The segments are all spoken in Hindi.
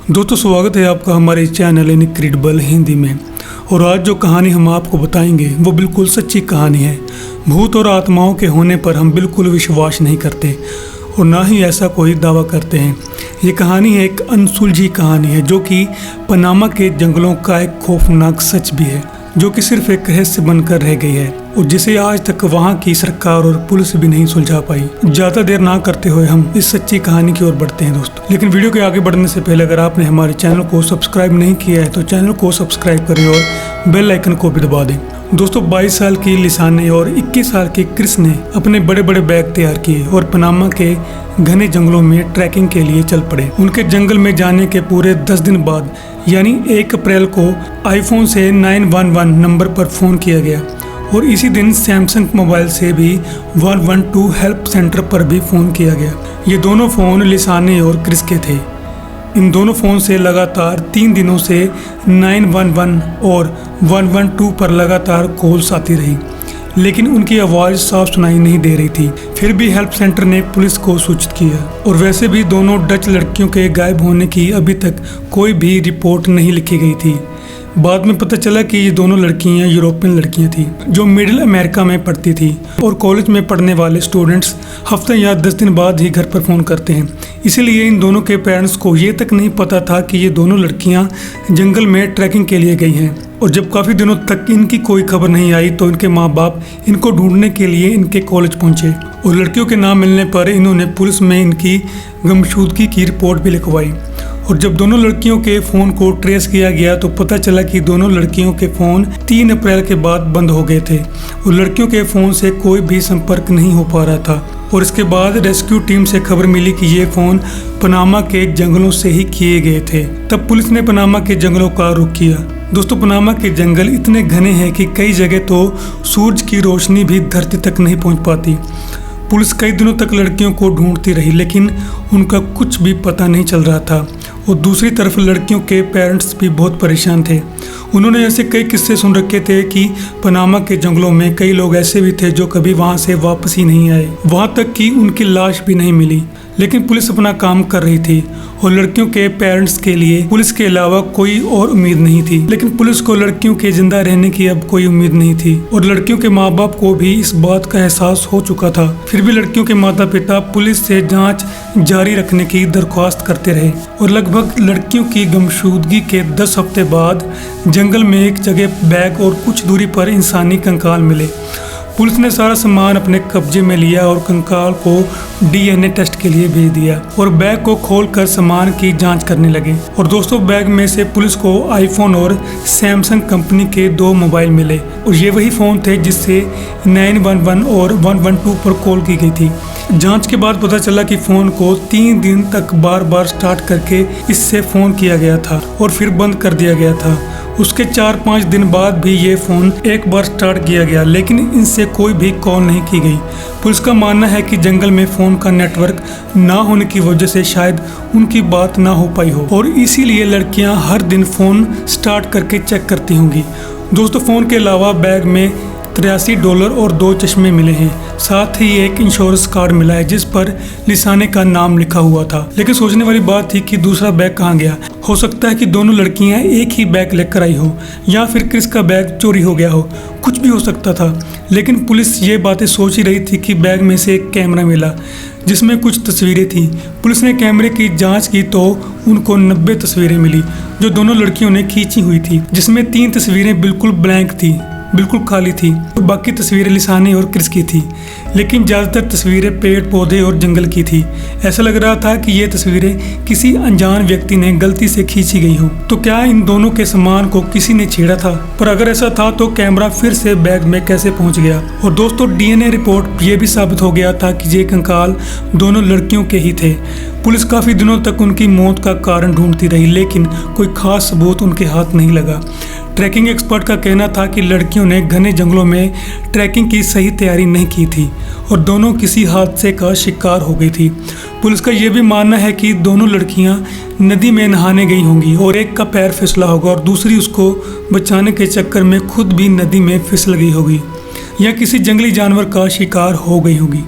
दोस्तों स्वागत है आपका हमारे चैनल इनक्रेडिबल हिंदी में। और आज जो कहानी हम आपको बताएंगे वो बिल्कुल सच्ची कहानी है। भूत और आत्माओं के होने पर हम बिल्कुल विश्वास नहीं करते और ना ही ऐसा कोई दावा करते हैं। ये कहानी है एक अनसुलझी कहानी है जो कि पनामा के जंगलों का एक खौफनाक सच भी है, जो कि सिर्फ एक रहस्य बनकर रह गई है और जिसे आज तक वहाँ की सरकार और पुलिस भी नहीं सुलझा पाई। ज़्यादा देर ना करते हुए हम इस सच्ची कहानी की ओर बढ़ते हैं दोस्तों। लेकिन वीडियो के आगे बढ़ने से पहले अगर आपने हमारे चैनल को सब्सक्राइब नहीं किया है तो चैनल को सब्सक्राइब करें और बेल आइकन को भी दबा दें। दोस्तों 22 साल की लिसाने और 21 साल के क्रिस ने अपने बड़े बड़े बैग तैयार किए और पनामा के घने जंगलों में ट्रैकिंग के लिए चल पड़े। उनके जंगल में जाने के पूरे 10 दिन बाद यानी 1 अप्रैल को आईफोन से 911 नंबर पर फ़ोन किया गया और इसी दिन सैमसंग मोबाइल से भी 112 हेल्प सेंटर पर भी फ़ोन किया गया। ये दोनों फ़ोन लिसाने और क्रिस के थे। इन दोनों फ़ोन से लगातार 3 दिनों से 911 और 112 पर लगातार कॉल्स आती रही, लेकिन उनकी आवाज़ साफ सुनाई नहीं दे रही थी। फिर भी हेल्प सेंटर ने पुलिस को सूचित किया और वैसे भी दोनों डच लड़कियों के गायब होने की अभी तक कोई भी रिपोर्ट नहीं लिखी गई थी। बाद में पता चला कि ये दोनों लड़कियां यूरोपियन लड़कियां थी जो मिडिल अमेरिका में पढ़ती थी और कॉलेज में पढ़ने वाले स्टूडेंट्स हफ्ते या 10 दिन बाद ही घर पर फ़ोन करते हैं। इसीलिए इन दोनों के पेरेंट्स को ये तक नहीं पता था कि ये दोनों लड़कियां जंगल में ट्रैकिंग के लिए गई हैं। और जब काफ़ी दिनों तक इनकी कोई खबर नहीं आई तो इनके माँ बाप इनको ढूंढने के लिए इनके कॉलेज पहुँचे और लड़कियों के नाम मिलने पर इन्होंने पुलिस में इनकी गुमशुदगी की रिपोर्ट भी लिखवाई। और जब दोनों लड़कियों के फ़ोन को ट्रेस किया गया तो पता चला कि दोनों लड़कियों के फ़ोन 3 अप्रैल के बाद बंद हो गए थे और लड़कियों के फ़ोन से कोई भी संपर्क नहीं हो पा रहा था। और इसके बाद रेस्क्यू टीम से खबर मिली कि ये फ़ोन पनामा के जंगलों से ही किए गए थे। तब पुलिस ने पनामा के जंगलों का रुख किया। दोस्तों पनामा के जंगल इतने घने हैं कि कई जगह तो सूरज की रोशनी भी धरती तक नहीं पहुंच पाती। पुलिस कई दिनों तक लड़कियों को ढूंढती रही लेकिन उनका कुछ भी पता नहीं चल रहा था। और दूसरी तरफ लड़कियों के पेरेंट्स भी बहुत परेशान थे। उन्होंने ऐसे कई किस्से सुन रखे थे कि पनामा के जंगलों में कई लोग ऐसे भी थे जो कभी वहां से वापस ही नहीं आए, वहां तक कि उनकी लाश भी नहीं मिली। लेकिन पुलिस अपना काम कर रही थी और लड़कियों के पेरेंट्स के लिए पुलिस के अलावा कोई और उम्मीद नहीं थी। लेकिन पुलिस को लड़कियों के जिंदा रहने की अब कोई उम्मीद नहीं थी और लड़कियों के माँ बाप को भी इस बात का एहसास हो चुका था। फिर भी लड़कियों के माता पिता पुलिस से जांच जारी रखने की दरख्वास्त करते रहे और लगभग लड़कियों की गुमशुदगी के 10 हफ्ते बाद जंगल में एक जगह बैग और कुछ दूरी पर इंसानी कंकाल मिले। पुलिस ने सारा सामान अपने कब्जे में लिया और कंकाल को DNA टेस्ट के लिए भेज दिया और बैग को खोलकर सामान की जांच करने लगे। और दोस्तों बैग में से पुलिस को आईफोन और सैमसंग कंपनी के 2 मोबाइल मिले और ये वही फ़ोन थे जिससे 911 और 112 पर कॉल की गई थी। जांच के बाद पता चला कि फ़ोन को 3 दिन तक बार बार स्टार्ट करके इससे फ़ोन किया गया था और फिर बंद कर दिया गया था। उसके 4-5 दिन बाद भी ये फ़ोन एक बार स्टार्ट किया गया लेकिन इनसे कोई भी कॉल नहीं की गई। पुलिस का मानना है कि जंगल में फ़ोन का नेटवर्क ना होने की वजह से शायद उनकी बात ना हो पाई हो और इसीलिए लड़कियां हर दिन फ़ोन स्टार्ट करके चेक करती होंगी। दोस्तों फ़ोन के अलावा बैग में $83 और 2 चश्मे मिले हैं। साथ ही एक इंश्योरेंस कार्ड मिला है जिस पर लिसाने का नाम लिखा हुआ था। लेकिन सोचने वाली बात थी कि दूसरा बैग कहाँ गया। हो सकता है कि दोनों लड़कियां एक ही बैग लेकर आई हो या फिर क्रिस का बैग चोरी हो गया हो, कुछ भी हो सकता था। लेकिन पुलिस ये बातें सोच ही रही थी कि बैग में से एक कैमरा मिला जिसमें कुछ तस्वीरें थी। पुलिस ने कैमरे की जांच की तो उनको 90 तस्वीरें मिली जो दोनों लड़कियों ने खींची हुई थी, जिसमें 3 तस्वीरें बिल्कुल ब्लैंक थी, बिल्कुल खाली थी और बाकी तस्वीरें लिसाने और क्रिस की थी। लेकिन ज़्यादातर तस्वीरें पेड़ पौधे और जंगल की थी। ऐसा लग रहा था कि ये तस्वीरें किसी अनजान व्यक्ति ने गलती से खींची गई हो। तो क्या इन दोनों के सामान को किसी ने छेड़ा था? पर अगर ऐसा था तो कैमरा फिर से बैग में कैसे पहुंच गया? और दोस्तों DNA रिपोर्ट ये भी साबित हो गया था कि ये कंकाल दोनों लड़कियों के ही थे। पुलिस काफ़ी दिनों तक उनकी मौत का कारण ढूंढती रही लेकिन कोई खास सबूत उनके हाथ नहीं लगा। ट्रैकिंग एक्सपर्ट का कहना था कि लड़कियों ने घने जंगलों में ट्रैकिंग की सही तैयारी नहीं की थी और दोनों किसी हादसे का शिकार हो गई थी। पुलिस का यह भी मानना है कि दोनों लड़कियां नदी में नहाने गई होंगी और एक का पैर फिसला होगा और दूसरी उसको बचाने के चक्कर में खुद भी नदी में फिसल गई होगी या किसी जंगली जानवर का शिकार हो गई होगी।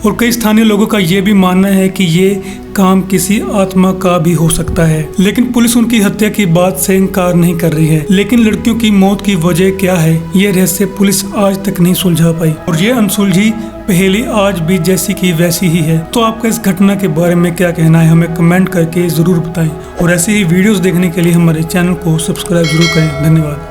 और कई स्थानीय लोगों का ये भी मानना है कि ये काम किसी आत्मा का भी हो सकता है। लेकिन पुलिस उनकी हत्या की बात से इनकार नहीं कर रही है। लेकिन लड़कियों की मौत की वजह क्या है, ये रहस्य पुलिस आज तक नहीं सुलझा पाई और ये अनसुलझी पहेली आज भी जैसी की वैसी ही है। तो आपका इस घटना के बारे में क्या कहना है, हमें कमेंट करके जरूर बताएं और ऐसे ही वीडियोस देखने के लिए हमारे चैनल को सब्सक्राइब जरूर करें। धन्यवाद।